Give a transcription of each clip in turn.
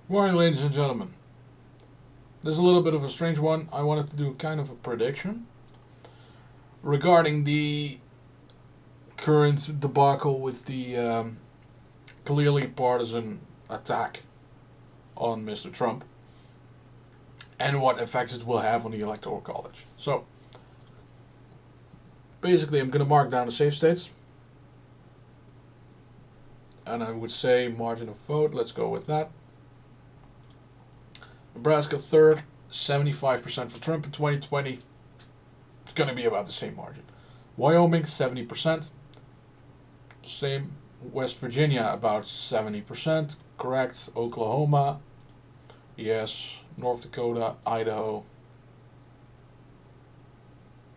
Morning, ladies and gentlemen. This is a little bit of a strange one. I wanted to do kind of a prediction regarding the current debacle with the clearly partisan attack on Mr. Trump and what effects it will have on the Electoral College. So, basically, I'm going to mark down the safe states. And I would say margin of vote, let's go with that. Nebraska third, 75% for Trump in 2020. It's going to be about the same margin. Wyoming, 70%. Same. West Virginia, about 70%. Correct. Oklahoma, yes. North Dakota, Idaho,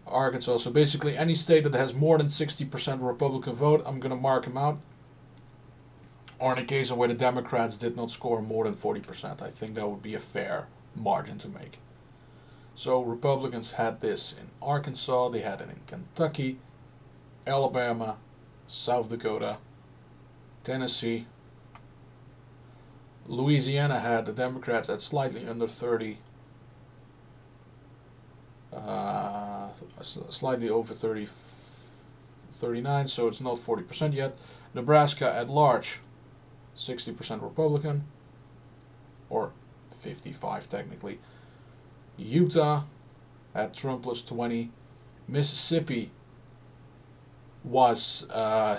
Arkansas. So basically any state that has more than 60% Republican vote, I'm going to mark them out. Or in a case of where the Democrats did not score more than 40%. I think that would be a fair margin to make. So Republicans had this in Arkansas, they had it in Kentucky, Alabama, South Dakota, Tennessee. Louisiana had the Democrats at slightly under 30, slightly over 30, 39, so it's not 40% yet. Nebraska at large, 60% Republican, or 55 technically. Utah at Trump plus 20. Mississippi was, I'm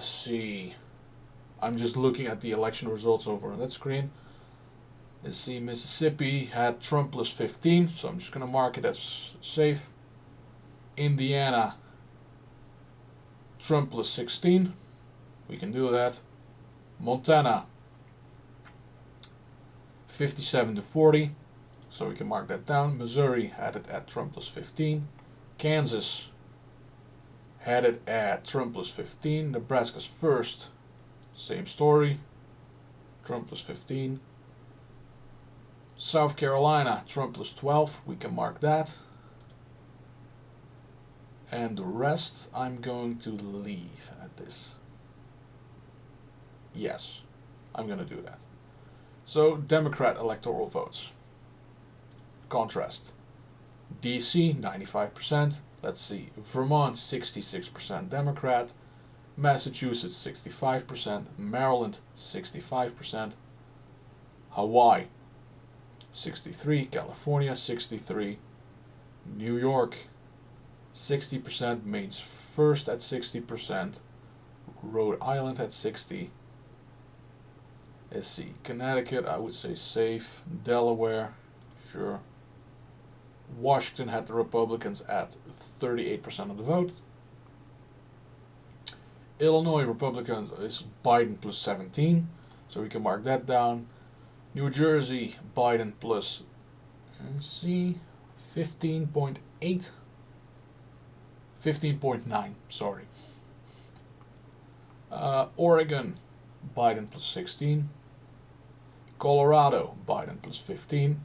just looking at the election results over on that screen. Let's see, Mississippi had Trump plus 15, so I'm just going to mark it as safe. Indiana, Trump plus 16. We can do that. Montana, 57-40, so we can mark that down. Missouri had it at Trump plus 15. Kansas had it at Trump plus 15. Nebraska's first, same story, Trump plus 15. South Carolina, Trump plus 12, we can mark that. And the rest I'm going to leave at this. Yes, I'm going to do that. So, Democrat electoral votes. Contrast. DC, 95%. Let's see. Vermont, 66% Democrat. Massachusetts, 65%. Maryland, 65%. Hawaii, 63. California, 63. New York, 60%. Maine's first at 60%. Rhode Island at 60%. Let's see, Connecticut, I would say safe. Delaware, sure. Washington had the Republicans at 38% of the vote. Illinois, Republicans is Biden plus 17, so we can mark that down. New Jersey, Biden plus, let's see, 15.8, 15.9, sorry. Oregon, Biden plus 16. Colorado, Biden plus 15.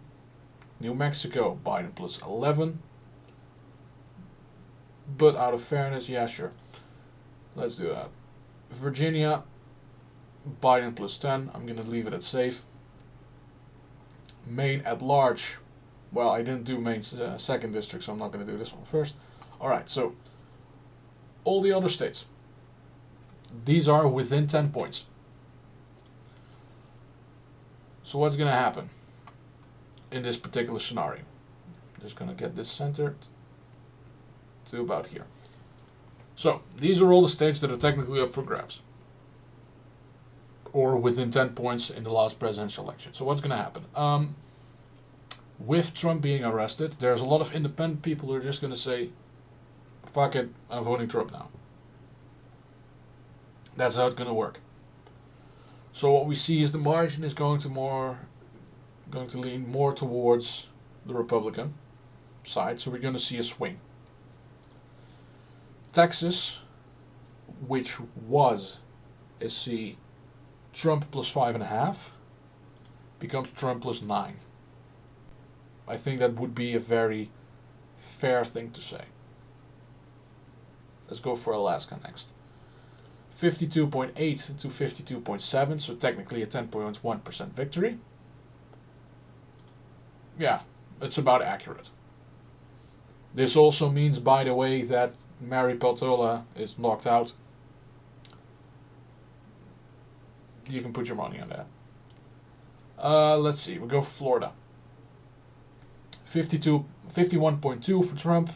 New Mexico, Biden plus 11. But out of fairness, yeah, sure. Let's do that. Virginia, Biden plus 10. I'm going to leave it at safe. Maine at large. Well, I didn't do Maine's second district, so I'm not going to do this one first. Alright, so all the other states. These are within 10 points. So what's going to happen in this particular scenario? I'm just going to get this centered to about here. So these are all the states that are technically up for grabs, or within 10 points in the last presidential election. So what's going to happen? With Trump being arrested, there's a lot of independent people who are just going to say, fuck it, I'm voting Trump now. That's how it's going to work. So what we see is the margin is going to lean more towards the Republican side. So we're going to see a swing. Texas, which was, let's see, Trump plus 5.5, becomes Trump plus 9. I think that would be a very fair thing to say. Let's go for Alaska next. 52.8 to 52.7, so technically a 10.1% victory. yeah, it's about accurate. This also means, by the way, that Mary Peltola is knocked out. You can put your money on that. Let's see, we go for Florida. 51.2 for Trump,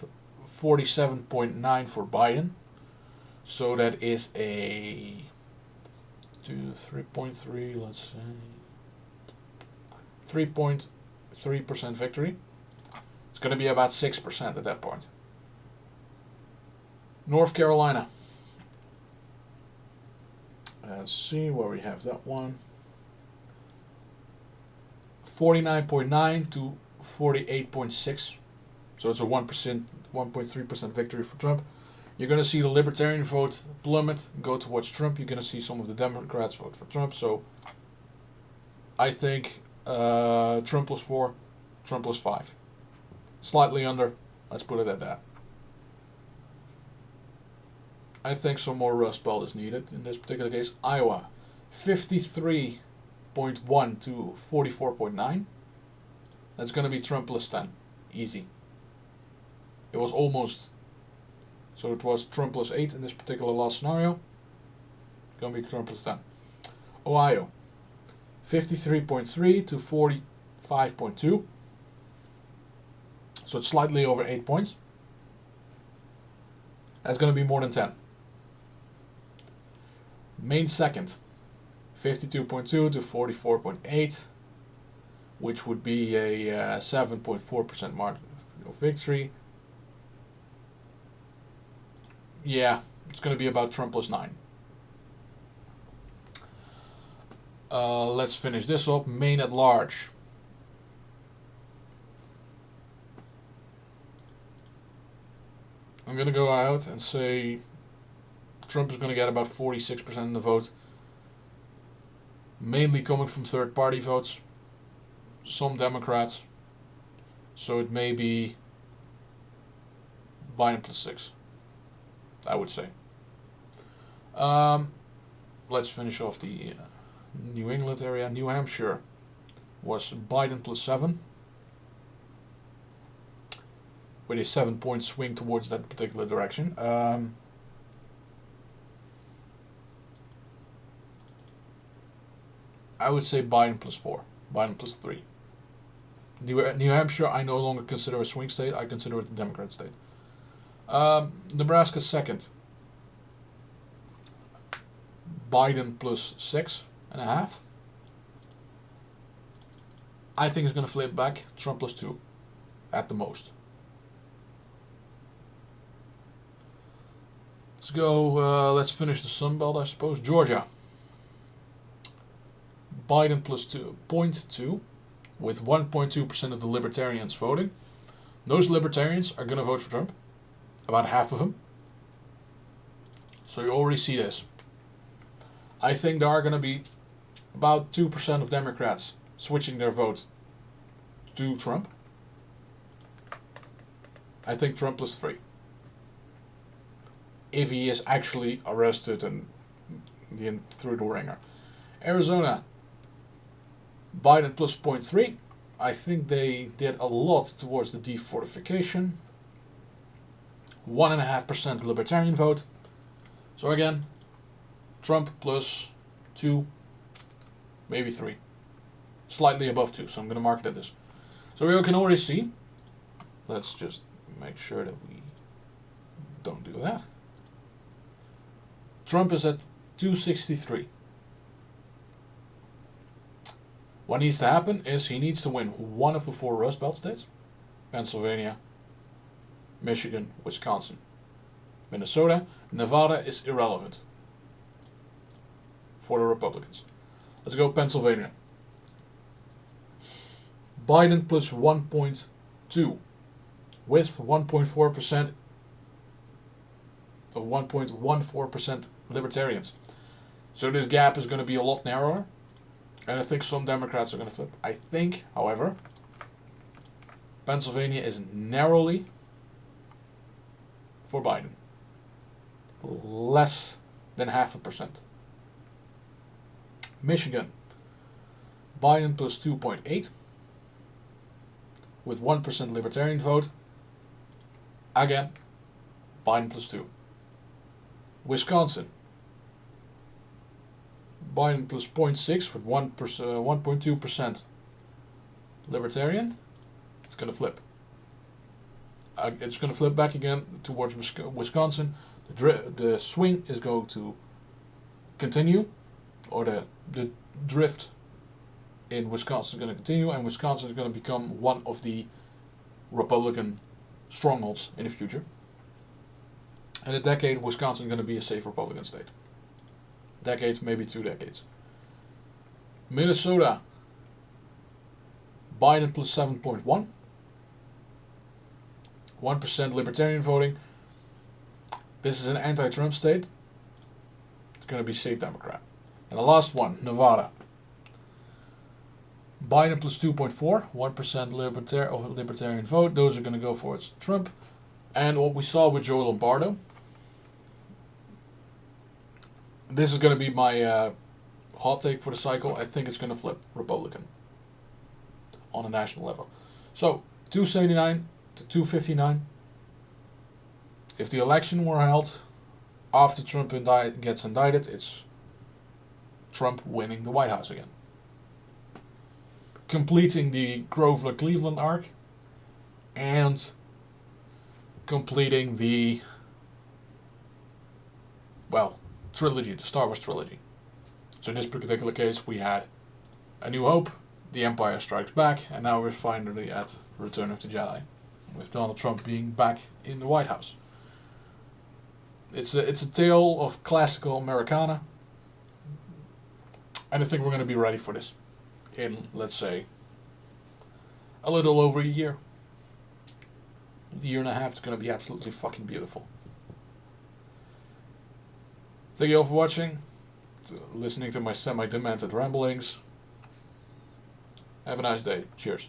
47.9 for Biden. So that is a 3.3, let's say 3.3% victory. It's going to be about 6% at that point. North Carolina. Let's see where we have that one. 49.9 to 48.6. So it's a 1.3% victory for Trump. You're going to see the Libertarian vote plummet, go towards Trump. You're going to see some of the Democrats vote for Trump. So I think Trump plus 4, Trump plus 5. Slightly under. Let's put it at that. I think some more Rust Belt is needed in this particular case. Iowa, 53.1 to 44.9. That's going to be Trump plus 10. Easy. It was almost. So it was Trump plus 8 in this particular last scenario. Going to be Trump plus 10. Ohio, 53.3 to 45.2. So it's slightly over 8 points. That's going to be more than 10. Maine second, 52.2 to 44.8, which would be a 7.4% margin of victory. Yeah, it's going to be about Trump plus 9. Let's finish this up. Maine at large. I'm going to go out and say Trump is going to get about 46% of the vote. Mainly coming from third party votes. Some Democrats. So it may be Biden plus 6. I would say. Let's finish off the New England area. New Hampshire was Biden plus 7. With a 7-point swing towards that particular direction. I would say Biden plus 4. Biden plus 3. New Hampshire I no longer consider a swing state. I consider it a Democrat state. Nebraska second. Biden plus 6.5. I think it's going to flip back. Trump plus 2. At the most. Let's go, let's finish the Sun Belt, I suppose. Georgia. Biden plus 2.2 with 1.2% of the Libertarians voting. Those Libertarians are going to vote for Trump. About half of them. So you already see this. I think there are going to be about 2% of Democrats switching their vote to Trump. I think Trump plus 3. If he is actually arrested and through the ringer. Arizona, Biden plus 0.3. I think they did a lot towards the defortification. 1.5% Libertarian vote. So again, Trump plus 2, maybe 3. Slightly above 2, so I'm going to mark it at this. So we can already see. Let's just make sure that we don't do that. Trump is at 263. What needs to happen is he needs to win one of the 4 Rust Belt states. Pennsylvania, Michigan, Wisconsin. Minnesota, Nevada is irrelevant for the Republicans. Let's go Pennsylvania. Biden plus 1.2 with 1.4% of 1.14% Libertarians. So this gap is going to be a lot narrower. And I think some Democrats are going to flip. I think, however, Pennsylvania is narrowly for Biden. Less than 0.5%. Michigan. Biden plus 2.8. with 1% libertarian vote. Again, Biden +2. Wisconsin, Biden plus 0.6 with 1.2% libertarian. It's going to flip. It's going to flip back again towards Wisconsin. The swing is going to continue, or the drift in Wisconsin is going to continue, and Wisconsin is going to become one of the Republican strongholds in the future. In a decade, Wisconsin is going to be a safe Republican state. Decade, maybe 2 decades. Minnesota, Biden plus 7.1. 1% libertarian voting. This is an anti-Trump state. It's going to be safe Democrat. And the last one, Nevada. Biden plus 2.4, 1% libertarian vote. Those are going to go for it's Trump. And what we saw with Joe Lombardo. This is going to be my hot take for the cycle. I think it's going to flip Republican on a national level. So 279 to 259. If the election were held after Trump gets indicted, it's Trump winning the White House again. Completing the Grover-Cleveland arc and completing the, trilogy, the Star Wars trilogy. So in this particular case, we had A New Hope, The Empire Strikes Back, and now we're finally at Return of the Jedi, with Donald Trump being back in the White House. It's a tale of classical Americana, and I think we're going to be ready for this in, let's say, a little over a year. A year and a half is going to be absolutely fucking beautiful. Thank you all for watching, listening to my semi-demented ramblings. Have a nice day. Cheers.